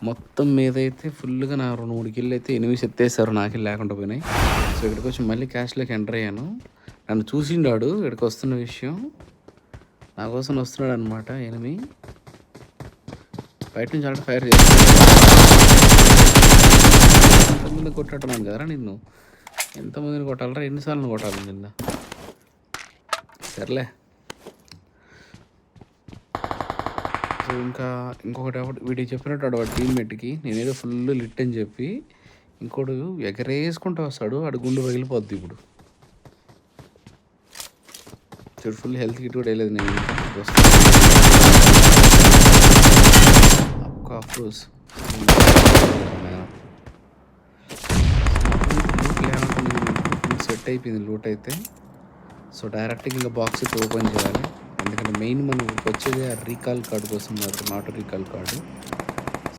మొత్తం మీదైతే ఫుల్‌గా నా 2, 3 కిల్లయితే ఎనిమీస్ ఎత్తేసారు. నాకిల్ లేకుండా పోయినాయి. సో, ఇక్కడికొచ్చి మళ్ళీ క్యాష్‌లోకి ఎంటర్ అయ్యాను. నన్ను చూసిండాడు ఈడికొస్తున్న విషయం. నా కోసం వస్తున్నాడనమాట ఎనిమీ. బయట నుంచి ఆల్రెడీ ఫైర్ చేస్తున్నాడు. ఎంతమందిని కొట్టట్టున్నాను కదరా నిన్ను. ఎంతమందిని కొట్టాలరా? ఎన్ని సార్లు కొట్టాలి నిన్న? సర్లే. సో, ఇంకా ఇంకొకటి వీడికి చెప్పినట్టు వాడు టీమ్మేట్‌కి నేనేదో ఫుల్ లిట్ అని చెప్పి, ఇంకోడు ఎగరేసుకుంటూ వస్తాడు. ఆడి గుండు పగిలిపోద్ది ఇప్పుడు. చూడు ఫుల్ హెల్త్ కిట్ కూడా వేయలేదు నేను ఇంకా. ఆఫ్కోర్స్ సెట్ అయిపోయింది లూట్ అయితే. సో డైరెక్ట్గా ఇంకా బాక్స్ అయితే ఓపెన్ చేయాలి. ఎందుకంటే మెయిన్ మనకు వచ్చేది ఆ రీకాల్ కార్డు కోసం, నాట్ రీకాల్ కార్డు.